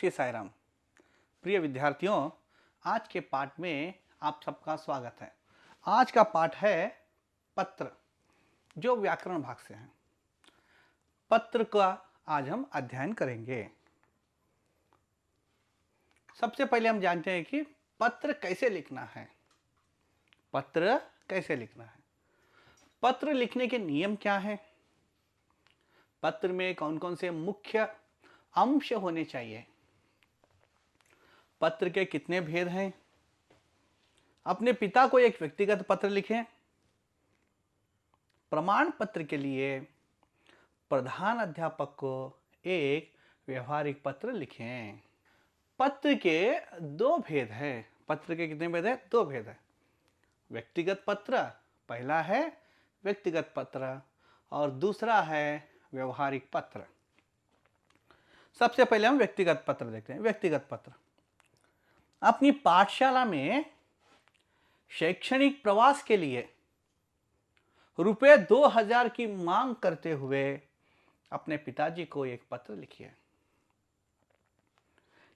श्री साई राम। प्रिय विद्यार्थियों, आज के पाठ में आप सबका स्वागत है। आज का पाठ है पत्र, जो व्याकरण भाग से है। पत्र का आज हम अध्ययन करेंगे। सबसे पहले हम जानते हैं कि पत्र कैसे लिखना है। पत्र कैसे लिखना है, पत्र लिखने के नियम क्या हैं, पत्र में कौन कौन से मुख्य अंश होने चाहिए, पत्र के कितने भेद हैं, अपने पिता को एक व्यक्तिगत पत्र लिखें, प्रमाण पत्र के लिए प्रधान अध्यापक को एक व्यवहारिक पत्र लिखें। पत्र के दो भेद हैं। पत्र के कितने भेद हैं? दो भेद हैं। व्यक्तिगत पत्र, पहला है व्यक्तिगत पत्र और दूसरा है व्यवहारिक पत्र। सबसे पहले हम व्यक्तिगत पत्र देखते हैं। व्यक्तिगत पत्र अपनी पाठशाला में शैक्षणिक प्रवास के लिए रुपए 2000 की मांग करते हुए अपने पिताजी को एक पत्र लिखिए।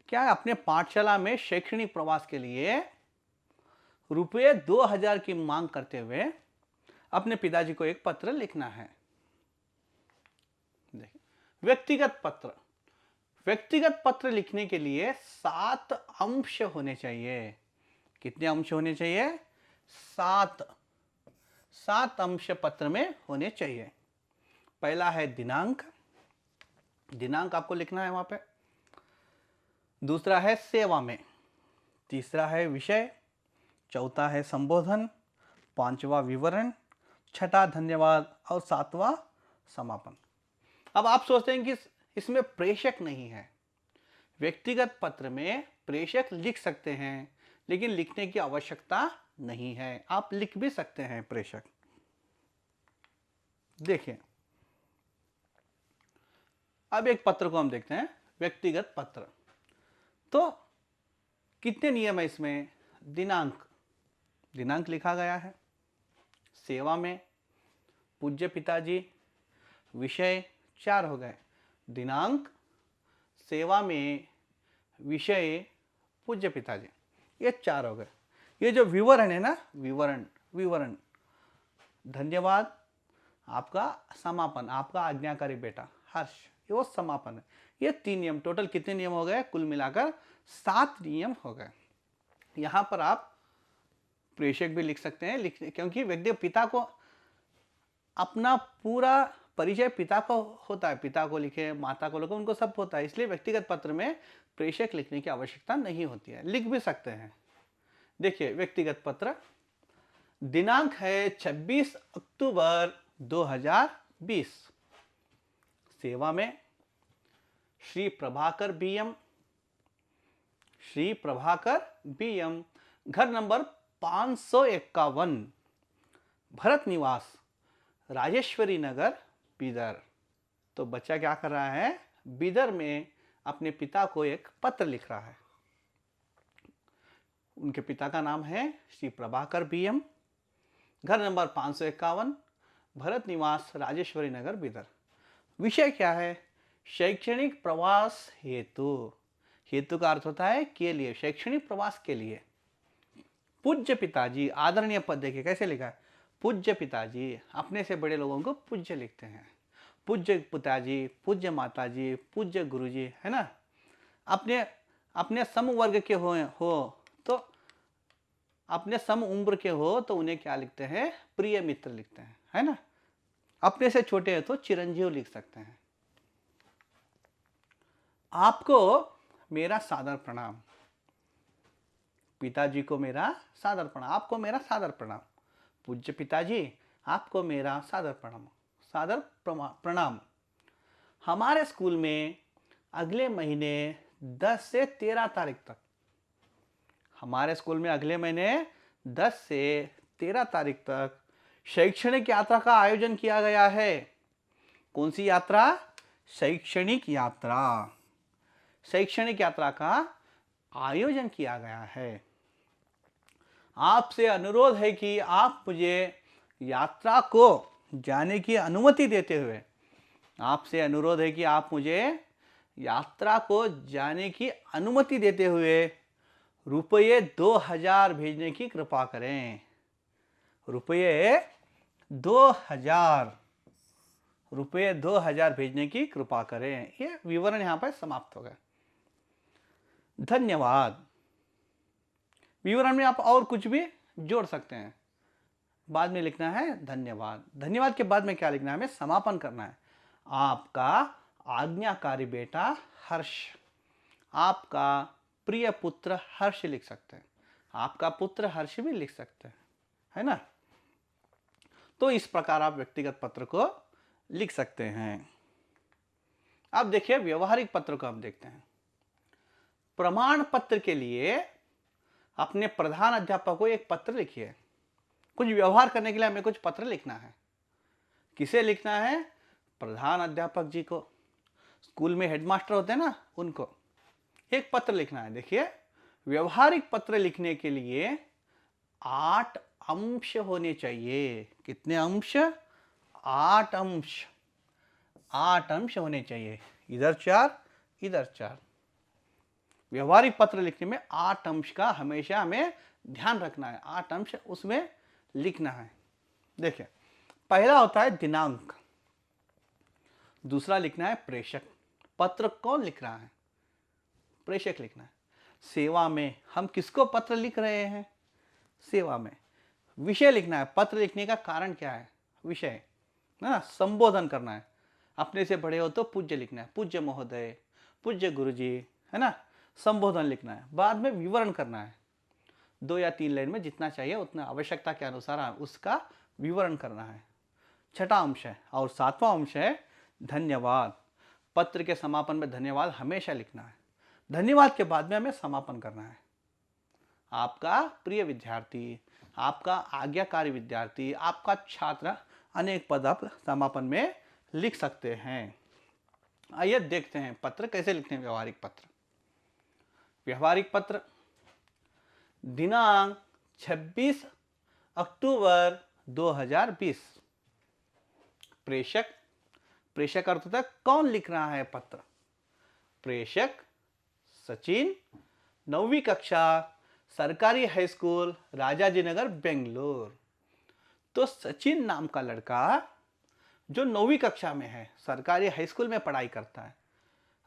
क्या अपने पाठशाला में शैक्षणिक प्रवास के लिए रुपए 2000 की मांग करते हुए अपने पिताजी को एक पत्र लिखना है। देखिए, व्यक्तिगत पत्र, व्यक्तिगत पत्र लिखने के लिए 7 अंश होने चाहिए। कितने अंश होने चाहिए? 7 अंश पत्र में होने चाहिए। पहला है दिनांक, दिनांक आपको लिखना है वहां पे। दूसरा है सेवा में, तीसरा है विषय, चौथा है संबोधन, पांचवा विवरण, छठा धन्यवाद और सातवां समापन। अब आप सोचते हैं कि इसमें प्रेषक नहीं है। व्यक्तिगत पत्र में प्रेषक लिख सकते हैं, लेकिन लिखने की आवश्यकता नहीं है। आप लिख भी सकते हैं प्रेषक। देखिए, अब एक पत्र को हम देखते हैं, व्यक्तिगत पत्र। तो कितने नियम है इसमें? दिनांक, दिनांक लिखा गया है। सेवा में पूज्य पिताजी, विषय 4 हो गए। दिनांक, सेवा में, विषय, पूज्य पिताजी, ये 4 हो गए। ये जो विवरण है ना, विवरण, धन्यवाद, आपका समापन, आपका आज्ञाकारी बेटा हर्ष, ये वो समापन है। ये 3 नियम, टोटल कितने नियम हो गए? कुल मिलाकर 7 नियम हो गए। यहां पर आप प्रेषक भी लिख सकते हैं, क्योंकि व्यक्ति पिता को अपना पूरा परिचय पिता को होता है। पिता को लिखे, माता को लिखे, उनको सब होता है। इसलिए व्यक्तिगत पत्र में प्रेषक लिखने की आवश्यकता नहीं होती है, लिख भी सकते हैं। देखिए, व्यक्तिगत पत्र, दिनांक है 26 अक्टूबर 2020। सेवा में श्री प्रभाकर बीएम, श्री प्रभाकर बीएम, घर नंबर 551, भरत निवास, राजेश्वरी नगर, बीदर। तो बच्चा क्या कर रहा है? बीदर में अपने पिता को एक पत्र लिख रहा है। उनके पिता का नाम है श्री प्रभाकर बीएम, घर नंबर 551, भरत निवास, राजेश्वरी नगर, बीदर। विषय क्या है? शैक्षणिक प्रवास हेतु। हेतु का अर्थ होता है के लिए, शैक्षणिक प्रवास के लिए। पूज्य पिताजी, आदरणीय पद देखिए कैसे लिखा है। पूज्य पिताजी, अपने से बड़े लोगों को पूज्य लिखते हैं। पूज्य पिताजी, पूज्य माताजी, पूज्य गुरुजी, है ना। अपने सम वर्ग के हो तो अपने सम उम्र के हो तो उन्हें क्या लिखते हैं? प्रिय मित्र लिखते हैं, है ना। अपने से छोटे हैं तो चिरंजीव लिख सकते हैं। आपको मेरा सादर प्रणाम, पिताजी को मेरा सादर प्रणाम, आपको मेरा सादर प्रणाम। पूज्य पिताजी, आपको मेरा सादर प्रणाम, सादर प्रणाम। हमारे स्कूल में अगले महीने 10 से 13 तारीख तक, हमारे स्कूल में अगले महीने 10 से 13 तारीख तक शैक्षणिक यात्रा का आयोजन किया गया है। कौन सी यात्रा? शैक्षणिक यात्रा। शैक्षणिक यात्रा का आयोजन किया गया है। आपसे अनुरोध है कि आप मुझे यात्रा को जाने की अनुमति देते हुए, आपसे अनुरोध है कि आप मुझे यात्रा को जाने की अनुमति देते हुए रुपये 2000 भेजने की कृपा करें। रुपये 2000 भेजने की कृपा करें। ये विवरण यहां पर समाप्त हो गया। धन्यवाद। विवरण में आप और कुछ भी जोड़ सकते हैं। बाद में लिखना है धन्यवाद। धन्यवाद के बाद में क्या लिखना है? हमें समापन करना है। आपका आज्ञाकारी बेटा हर्ष। आपका प्रिय पुत्र हर्ष लिख सकते हैं। आपका पुत्र हर्ष भी लिख सकते हैं, है ना? तो इस प्रकार आप व्यक्तिगत पत्र को लिख सकते हैं। अब देखिए व्यवहारिक पत्र को हम देखते हैं। प्रमाण पत्र के लिए अपने प्रधान अध्यापक को एक पत्र लिखिए। कुछ व्यवहार करने के लिए हमें कुछ पत्र लिखना है। किसे लिखना है? प्रधान अध्यापक जी को। स्कूल में हेडमास्टर होते हैं ना, उनको एक पत्र लिखना है। देखिए व्यवहारिक पत्र लिखने के लिए 8 अंश होने चाहिए। कितने अंश? 8 अंश। 8 अंश होने चाहिए। इधर 4, इधर 4। व्यवहारिक पत्र लिखने में 8 अंश का हमेशा हमें ध्यान रखना है। 8 अंश उसमें लिखना है। देखिए पहला होता है दिनांक, दूसरा लिखना है प्रेषक। पत्र कौन लिख रहा है? प्रेषक लिखना है। सेवा में हम किसको पत्र लिख रहे हैं? सेवा में। विषय लिखना है। पत्र लिखने का कारण क्या है? विषय ना, संबोधन करना है। अपने से बड़े हो तो पूज्य लिखना है। पूज्य महोदय, पूज्य गुरुजी, है ना? संबोधन लिखना है। बाद में विवरण करना है। 2 या 3 लाइन में जितना चाहिए उतना आवश्यकता के अनुसार उसका विवरण करना है। छठा अंश है। और 7वां अंश है धन्यवाद। पत्र के समापन में धन्यवाद हमेशा लिखना है। धन्यवाद के बाद में हमें समापन करना है। आपका प्रिय विद्यार्थी, आपका आज्ञाकारी विद्यार्थी, आपका छात्र, अनेक पद आप समापन में लिख सकते हैं। आइए देखते हैं पत्र कैसे लिखते हैं। व्यवहारिक पत्र। व्यवहारिक पत्र दिनांक 26 अक्टूबर 2020। प्रेषक, प्रेषक अर्थ होता है कौन लिख रहा है पत्र? प्रेषक सचिन, 9वीं कक्षा, सरकारी हाई स्कूल, राजाजी नगर, बेंगलोर। तो सचिन नाम का लड़का जो 9वीं कक्षा में है, सरकारी हाई स्कूल में पढ़ाई करता है,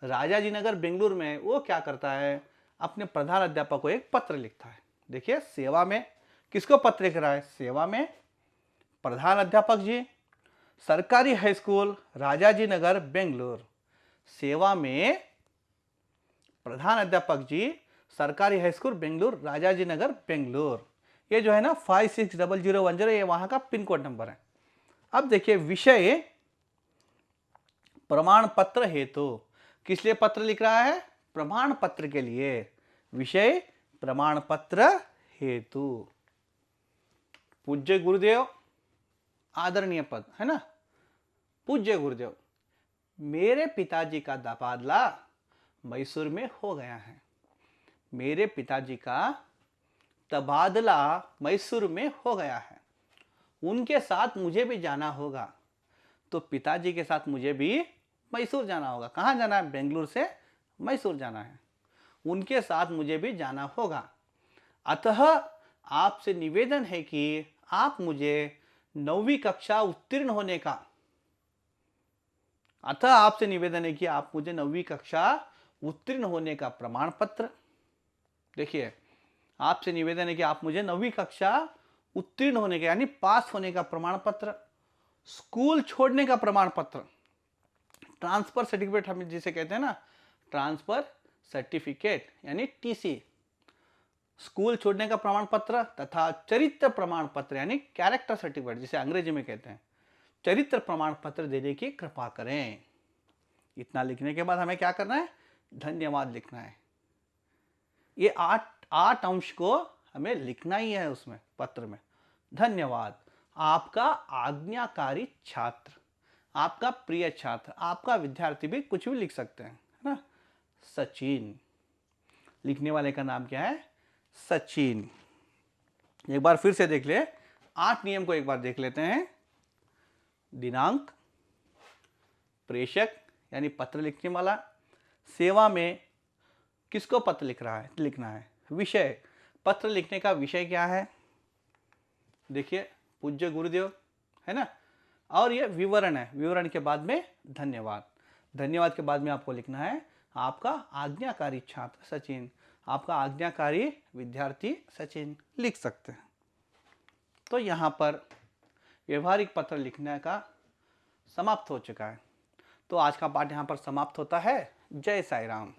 राजाजी नगर बेंगलुरु में, वो क्या करता है? अपने प्रधान अध्यापक को एक पत्र लिखता है। देखिए सेवा में किसको पत्र लिख रहा है? सेवा में प्रधान अध्यापक जी, सरकारी हाई स्कूल, राजाजी नगर, बेंगलुरु। सेवा में प्रधान अध्यापक जी, सरकारी हाई स्कूल, बेंगलुरु, राजाजी नगर, बेंगलुरु। ये जो है ना 560010, ये वहां का पिन कोड नंबर है। अब देखिए विषय प्रमाण पत्र हेतु। किस लिए पत्र लिख रहा है? प्रमाण पत्र के लिए। विषय प्रमाण पत्र हेतु। पूज्य गुरुदेव, आदरणीय पद है ना। पूज्य गुरुदेव, मेरे पिताजी का तबादला मैसूर में हो गया है। मेरे पिताजी का तबादला मैसूर में हो गया है। उनके साथ मुझे भी जाना होगा। तो पिताजी के साथ मुझे भी मैसूर जाना होगा। कहाँ जाना है? बेंगलुरु से मैसूर जाना है। उनके साथ मुझे भी जाना होगा। अतः आपसे निवेदन है कि आप मुझे 9वीं कक्षा उत्तीर्ण होने का उत्तीर्ण होने का प्रमाण पत्र। देखिए आपसे निवेदन है कि आप मुझे 9वीं कक्षा उत्तीर्ण होने का यानी पास होने का प्रमाण पत्र, स्कूल छोड़ने का प्रमाण पत्र, ट्रांसफर सर्टिफिकेट हम जिसे कहते हैं ना, ट्रांसफर सर्टिफिकेट यानी टीसी, स्कूल छोड़ने का प्रमाण पत्र तथा चरित्र प्रमाण पत्र यानी कैरेक्टर सर्टिफिकेट जिसे अंग्रेजी में कहते हैं, चरित्र प्रमाण पत्र देने की कृपा करें। इतना लिखने के बाद हमें क्या करना है? धन्यवाद लिखना है। ये 8 अंश को हमें लिखना ही है उसमें पत्र में। धन्यवाद। आपका आज्ञाकारी छात्र, आपका प्रिय छात्र, आपका विद्यार्थी भी कुछ भी लिख सकते हैं, है ना। सचिन, लिखने वाले का नाम क्या है? सचिन। एक बार फिर से देख ले, 8 नियम को एक बार देख लेते हैं। दिनांक, प्रेषक यानी पत्र लिखने वाला, सेवा में किसको पत्र लिखना है। विषय, पत्र लिखने का विषय क्या है, देखिए पूज्य गुरुदेव, है ना। और ये विवरण है, विवरण के बाद में धन्यवाद, धन्यवाद के बाद में आपको लिखना है आपका आज्ञाकारी छात्र सचिन, आपका आज्ञाकारी विद्यार्थी सचिन, लिख सकते हैं। तो यहाँ पर व्यवहारिक पत्र लिखने का समाप्त हो चुका है। तो आज का पाठ यहाँ पर समाप्त होता है। जय साई राम।